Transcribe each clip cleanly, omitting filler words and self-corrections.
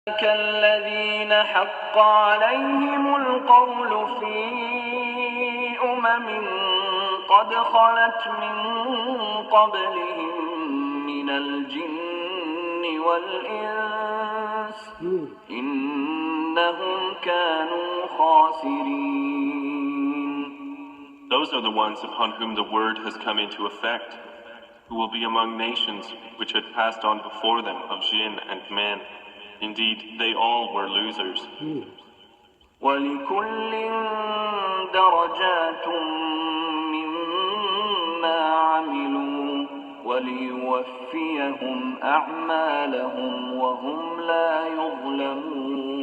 كالذين حق عليهم القول في قد خلت من قبلهم من الجن والإنس إنهم كانوا خاسرين. Those are the ones upon whom the word has come into effect, who will be among nations which had passed on before them of jinn and men. Indeed, they all were losers. وَلِكُلٍّ دَرَجَاتٌ مِّمَّا عَمِلُوا وَلِيُوَفِّيَهُمْ أَعْمَالَهُمْ وَهُمْ لَا يُظْلَمُونَ.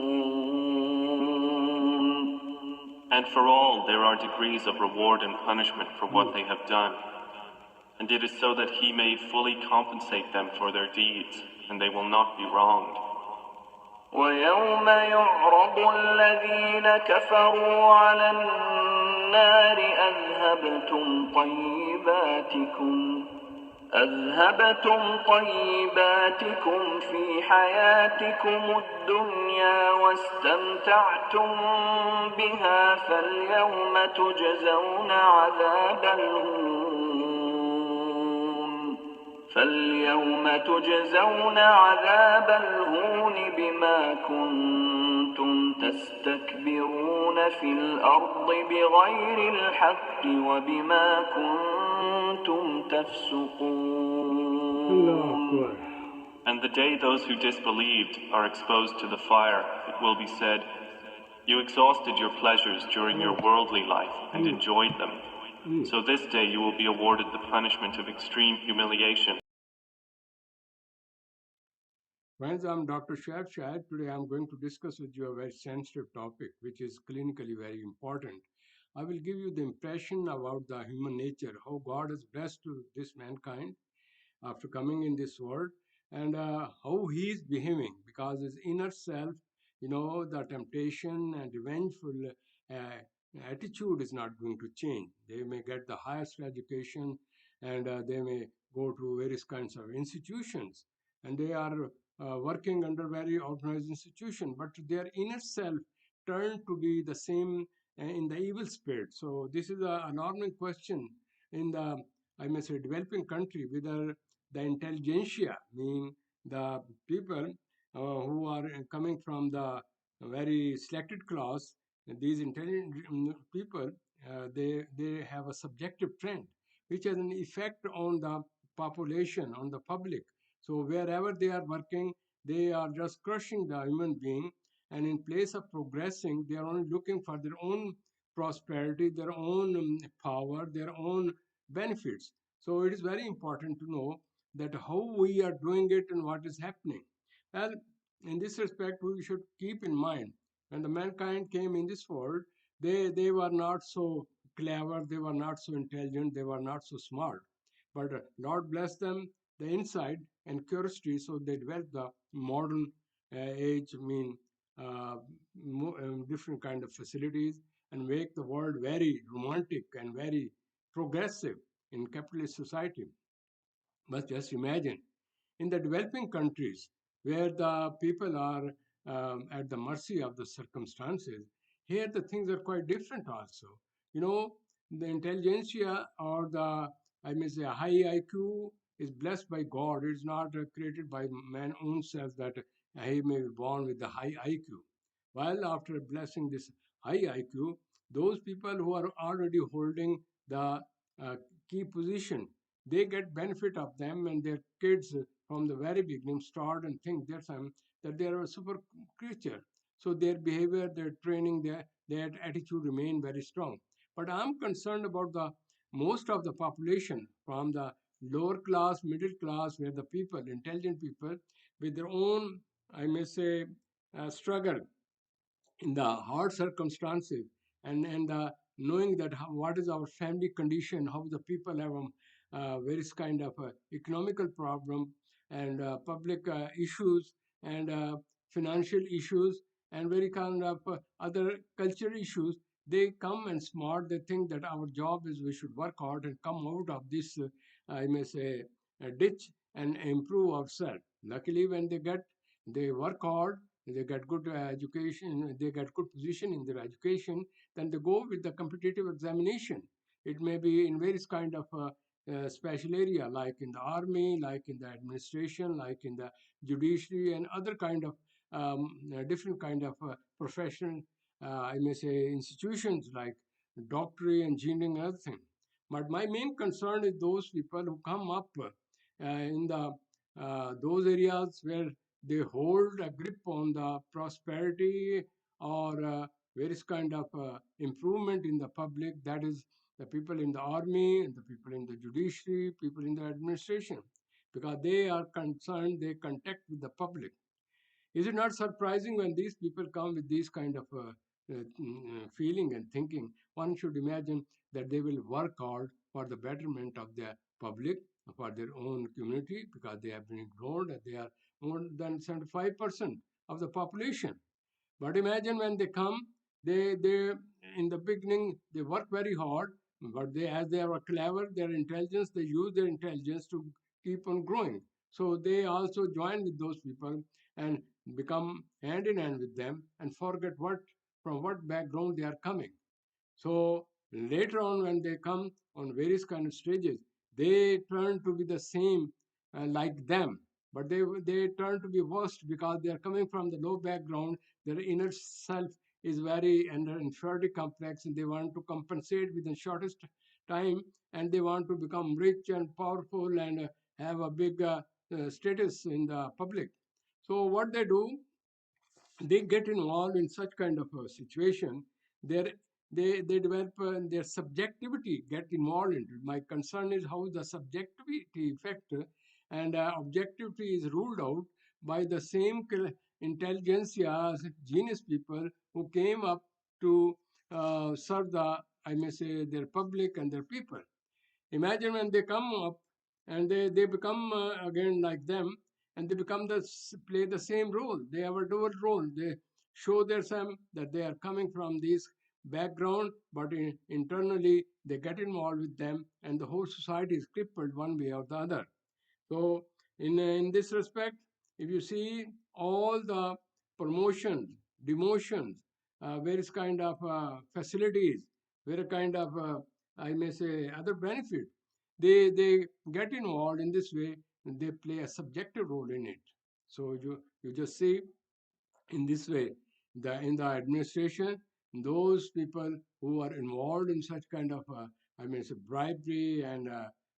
And for all there are degrees of reward and punishment for what they have done. And it is so that he may fully compensate them for their deeds, and they will not be wronged. وَيَوْمَ يُعْرَضُ الَّذِينَ كَفَرُوا عَلَى النَّارِ أَذْهَبْتُمْ طَيِّبَاتِكُمْ فِي حَيَاتِكُمُ الدُّنْيَا وَاسْتَمْتَعْتُمْ بِهَا فَالْيَوْمَ تُجْزَوْنَ عَذَابَ الْهُونِ بِمَا كُنتُمْ تَسْتَكْبِرُونَ فِي الْأَرْضِ بِغَيْرِ الْحَقِّ وَبِمَا كُنتُمْ تَفْسُقُونَ. And the day those who disbelieved are exposed to the fire, it will be said, "You exhausted your pleasures during your worldly life and enjoyed them. So this day you will be awarded the punishment of extreme humiliation." Friends, I'm Dr. Shahid Shahid. Today I'm going to discuss with you a very sensitive topic, which is clinically very important. I will give you the impression about the human nature, how God has blessed this mankind after coming in this world, and how he is behaving, because his inner self, the temptation and revengeful attitude is not going to change. They may get the highest education, and they may go to various kinds of institutions, and they are working under very organized institution, but their inner self turned to be the same in the evil spirit. So this is a normal question in the, I may say, developing country, whether the intelligentsia, meaning the people who are coming from the very selected class, these intelligent people, they have a subjective trend, which has an effect on the population, on the public. So wherever they are working, they are just crushing the human being, and in place of progressing, they are only looking for their own prosperity, their own power, their own benefits. So it is very important to know that how we are doing it and what is happening. Well, in this respect, we should keep in mind when the mankind came in this world, they were not so clever, they were not so intelligent, they were not so smart. But Lord bless them, the insight and curiosity, so they developed the modern age, different kind of facilities, and make the world very romantic and very progressive in capitalist society. But just imagine, in the developing countries where the people are at the mercy of the circumstances, here the things are quite different also. The intelligentsia, or the, I may say, high IQ, is blessed by God. It's not created by man's own self that he may be born with the high IQ. While after blessing this high IQ, those people who are already holding the key position, they get benefit of them, and their kids from the very beginning start and think that they are a super creature. So their behavior, their training, their attitude remain very strong. But I'm concerned about the most of the population from the lower class, middle class, where the people, intelligent people, with their own, I may say, struggle in the hard circumstances, and knowing that what is our family condition, how the people have various kind of economical problem, and public issues, and financial issues, and very kind of other cultural issues. They come and smart. They think that our job is we should work hard and come out of this, I may say, ditch, and improve ourselves. Luckily, when they work hard, they get good education, they get good position in their education, then they go with the competitive examination. It may be in various kind of special area, like in the army, like in the administration, like in the judiciary, and other kind of different kind of profession, I may say institutions like doctorate, engineering, and other thing. But my main concern is those people who come up in the those areas where they hold a grip on the prosperity or various kind of improvement in the public. That is the people in the army and the people in the judiciary, people in the administration, because they are concerned, they contact with the public. Is it not surprising when these people come with these kind of feeling and thinking? One should imagine that they will work hard for the betterment of the public, for their own community, because they have been ignored. They are more than 75% of the population. But imagine when they come, they in the beginning they work very hard, but they as they are clever, their intelligence, they use their intelligence to keep on growing. So they also join with those people and become hand in hand with them and forget what from what background they are coming. So later on, when they come on various kind of stages, they turn to be the same like them, but they turn to be worst because they are coming from the low background. Their inner self is very under inferiority complex, and they want to compensate within shortest time, and they want to become rich and powerful and have a big status in the public. So what they do, they get involved in such kind of a situation. Their, they develop their subjectivity get involved into it. My concern is how the subjectivity effect and objectivity is ruled out by the same intelligentsia, genius people who came up to serve the, I may say, their public and their people. Imagine when they come up and they become again like them, and they become play the same role. They have a dual role. They show their some that they are coming from this background, but internally they get involved with them, and the whole society is crippled one way or the other. So, in this respect, if you see all the promotions, demotions, various kind of facilities, various kind of, I may say, other benefit, they get involved in this way, and they play a subjective role in it. So you just see in this way, in the administration, those people who are involved in such kind of I mean say bribery and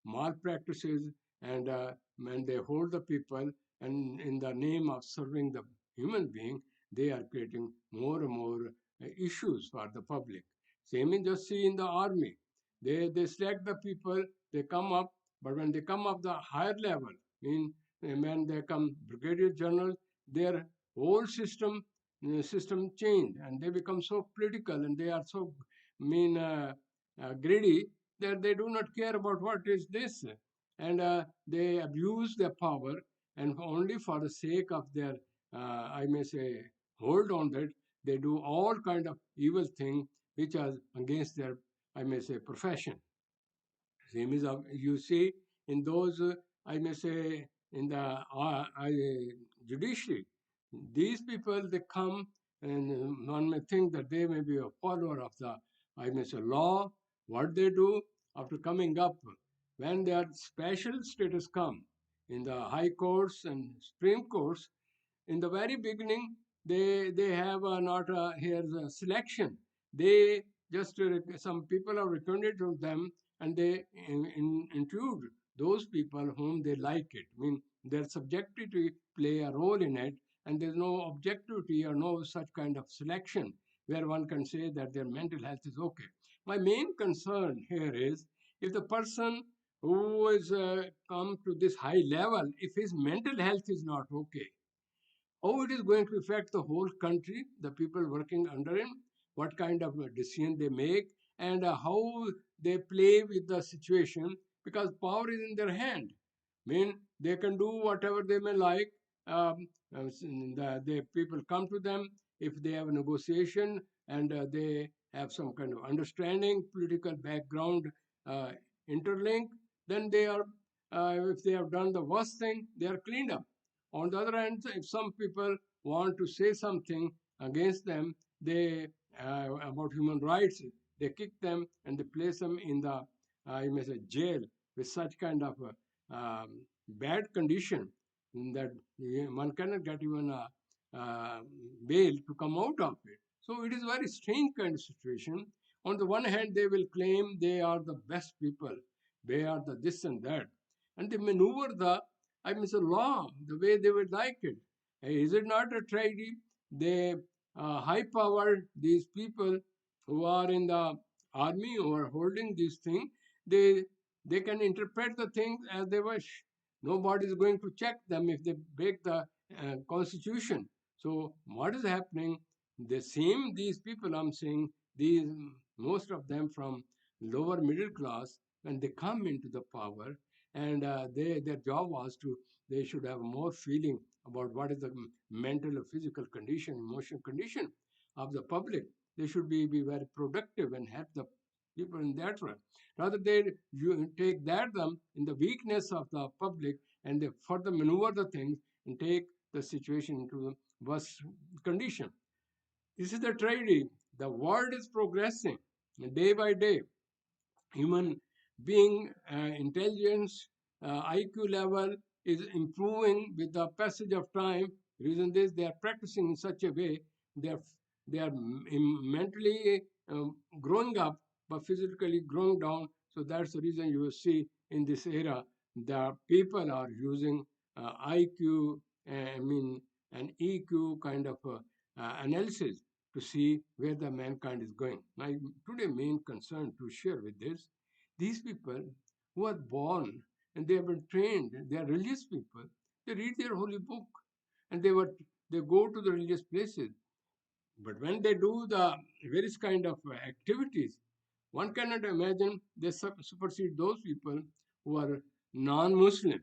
malpractices, and when they hold the people and in the name of serving the human being, they are creating more and more issues for the public. Same in just see in the army, they select the people, they come up, but when they come up the higher level, mean when they come brigadier general, their whole system change, and they become so political, and they are so mean greedy that they do not care about what is this, and they abuse their power, and only for the sake of their I may say hold on that, they do all kind of evil thing which are against their, I may say, profession. Same is you see in those, I may say, in the judiciary. These people, they come, and one may think that they may be a follower of the, I may say, law. What they do after coming up, when their special status come in the high courts and supreme courts, in the very beginning, they have not here the selection. They just some people are recommended to them, and they include those people whom they like it. I mean, their subjectivity play a role in it, and there's no objectivity or no such kind of selection where one can say that their mental health is okay. My main concern here is if the person who is come to this high level, if his mental health is not okay, how it is going to affect the whole country, the people working under him, what kind of decision they make, and how they play with the situation, because power is in their hand. I mean, they can do whatever they may like. The people come to them if they have a negotiation, and they have some kind of understanding, political background uh, interlink, then they are, if they have done the worst thing, they are cleaned up. On the other hand, if some people want to say something against them, they about human rights, they kick them and they place them in the you may say jail with such kind of bad condition that one cannot get even a bail to come out of it. So it is a very strange kind of situation. On the one hand, they will claim they are the best people, they are the this and that, and they maneuver the I mean the law the way they would like it. Is it not a tragedy? They high-powered these people who are in the army who are holding this thing. They they can interpret the things as they wish. Nobody is going to check them if they break the constitution. So what is happening? The same these people I'm saying these most of them from lower middle class when they come into the power and their job was to they should have more feeling about what is the mental or physical condition, emotional condition of the public. They should be very productive and help the people in that way. Rather, they you take that them in the weakness of the public and they further maneuver the things and take the situation into the worst condition. This is the tragedy. The world is progressing day by day. Human being intelligence, IQ level is improving with the passage of time. Reason this, they are practicing in such a way they are they are mentally growing up, but physically growing down. So that's the reason you will see in this era the people are using IQ, I mean an EQ kind of analysis to see where the mankind is going. My today main concern to share with this, these people who are born and they have been trained, they are religious people, they read their holy book and they go to the religious places. But when they do the various kind of activities, one cannot imagine they supersede those people who are non-Muslim.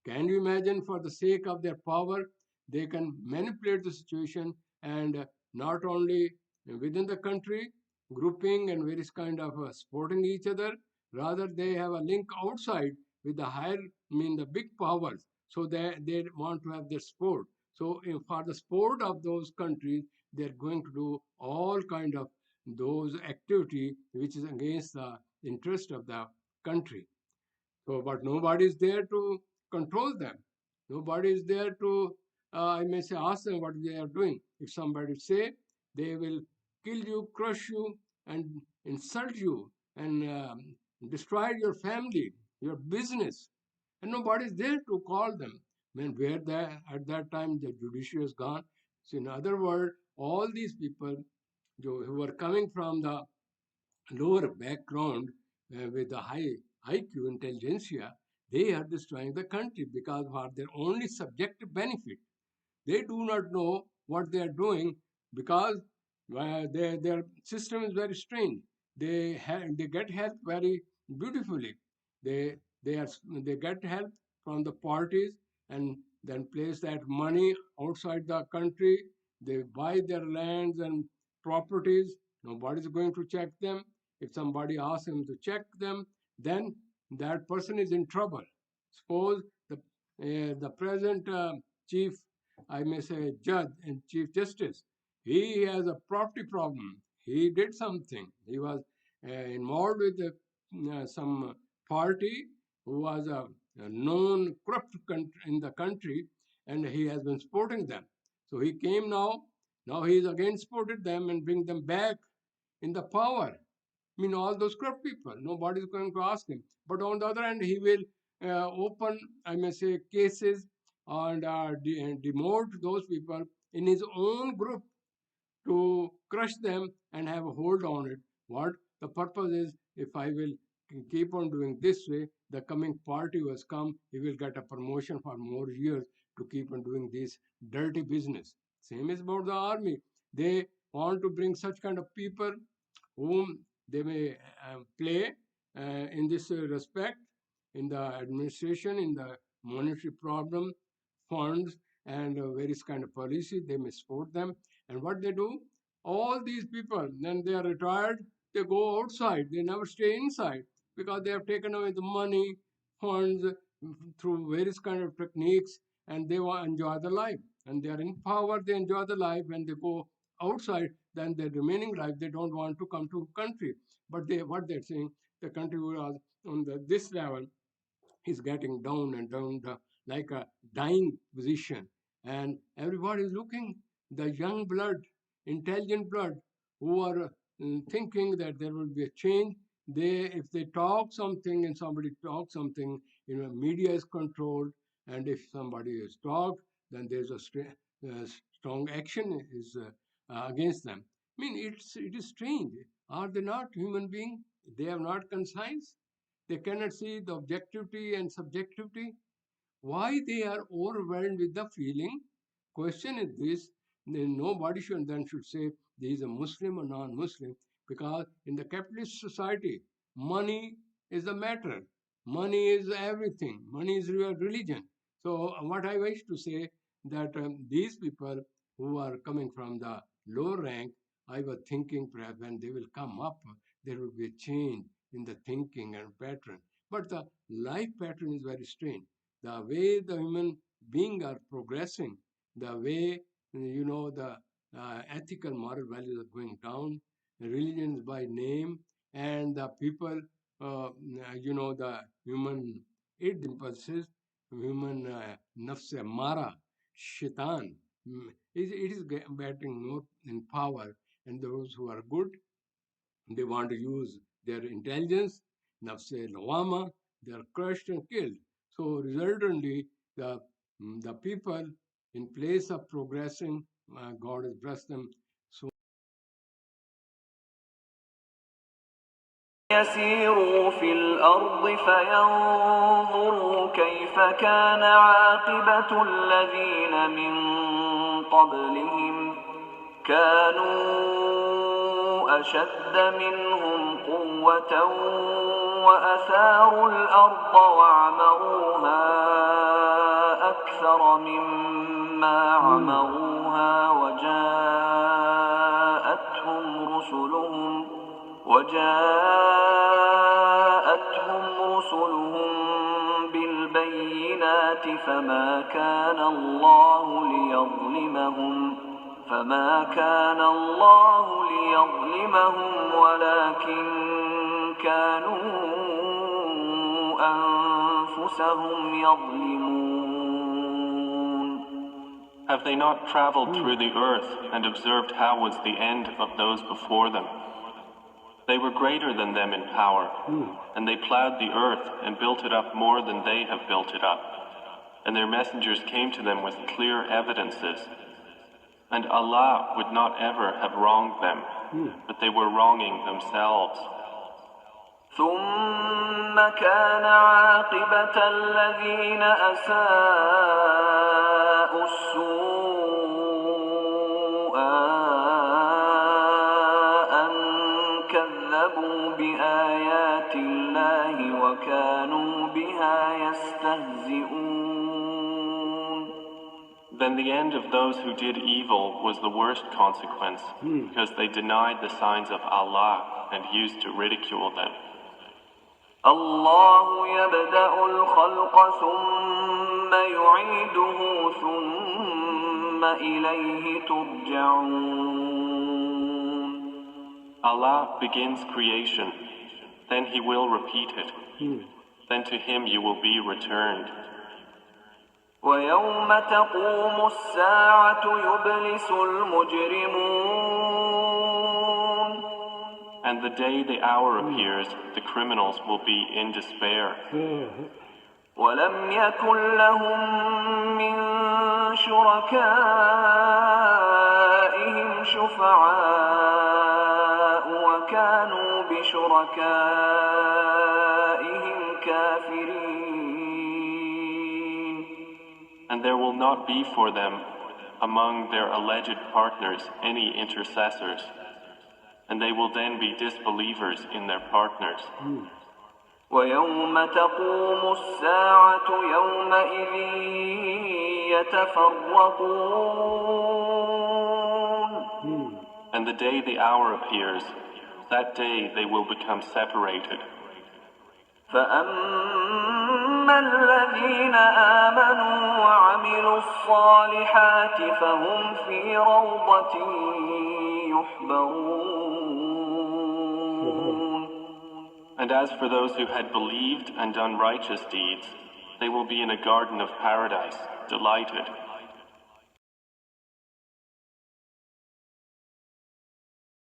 Can you imagine, for the sake of their power, they can manipulate the situation and not only within the country, grouping and various kind of supporting each other, rather they have a link outside with the higher, I mean the big powers. So they want to have their support. So for the support of those countries, they're going to do all kind of those activity which is against the interest of the country. So, but nobody is there to control them. Nobody is there to, I may say, ask them what they are doing. If somebody say, they will kill you, crush you, and insult you, and destroy your family, your business, and nobody is there to call them. When where that at that time the judiciary is gone. So, in other words, all these people who are coming from the lower background with a high IQ intelligentsia, they are destroying the country because for their only subjective benefit. They do not know what they are doing because their system is very strange. They get help very beautifully. They they get help from the parties and then place that money outside the country. They buy their lands and properties. Nobody is going to check them. If somebody asks him to check them, then that person is in trouble. Suppose the present chief, I may say, judge and chief justice, he has a property problem. He did something. He was involved with some party who was a known corrupt in the country, and he has been supporting them. So he came now. Now he is again supported them and bring them back in the power. I mean, all those corrupt people. Nobody is going to ask him. But on the other hand, he will open, I may say, cases and demote those people in his own group to crush them and have a hold on it. What the purpose is, if I will keep on doing this way, the coming party who has come, he will get a promotion for more years to keep on doing this dirty business. Same is about the army. They want to bring such kind of people whom they may play in this respect in the administration, in the monetary problem, funds, and various kind of policy. They may support them. And what they do, all these people, then they are retired, they go outside. They never stay inside because they have taken away the money, funds through various kind of techniques, and they want to enjoy the life. and they are in power, they enjoy the life. When they go outside, then their remaining life, they don't want to come to country. But what they're saying, the country was on this level is getting down and down like a dying position. And everybody is looking, the young blood, intelligent blood, who are thinking that there will be a change. If they talk something and somebody talks something, media is controlled. And if somebody is talked, then there's a strong action is against them. I mean, it is strange. Are they not human beings? They have not conscience. They cannot see the objectivity and subjectivity. Why they are overwhelmed with the feeling? Question is this: nobody should say he is a Muslim or non-Muslim, because in the capitalist society, money is the matter. Money is everything. Money is your religion. So what I wish to say that these people who are coming from the low rank, I was thinking perhaps when they will come up, there will be a change in the thinking and pattern. But the life pattern is very strange. The way the human beings are progressing, the way the ethical moral values are going down, religions by name, and the people, the human impulses, human nafs mara, shaitan, it is getting more in power, and those who are good, they want to use their intelligence, nafse lawama, they are crushed and killed. So resultantly, the people, in place of progressing, God has blessed them so. يسيروا في الأرض فينظروا كيف كان عاقبة الذين من قبلهم كانوا أشد منهم قوة وأثاروا الأرض وعمروها أكثر مما عمروها وجاءتهم رسلهم بالبينات فما كان الله ليظلمهم ولكن كانوا أنفسهم يظلمون. Have they not traveled through the earth and observed how was the end of those before them? They were greater than them in power, and they plowed the earth and built it up more than they have built it up. And their messengers came to them with clear evidences. And Allah would not ever have wronged them, but they were wronging themselves. ثم كان عاقبة الذين أساءوا السوء أن كذبوا بآيات الله وكانوا بها يستهزئون. Then the end of those who did evil was the worst consequence, because they denied the signs of Allah and used to ridicule them. الله يبدأ الخلق ثم يعيده ثم إليه ترجعون. Allah begins creation, then He will repeat it. Then to Him you will be returned. ويوم تقوم الساعة يبلس المجرمون. And the day the hour appears, the criminals will be in despair. ولم يكن لهم من شركائهم شفعاء وكانوا بشركائهم كافرين. And there will not be for them among their alleged partners any intercessors, and they will then be disbelievers in their partners. ويوم تقوم الساعة يومئذ يتفرقون. And the day the hour appears, that day they will become separated. فأما فأما الذين آمنوا وعملوا الصالحات فهم في روضة يحبرون. And as for those who had believed and done righteous deeds, they will be in a garden of paradise, delighted.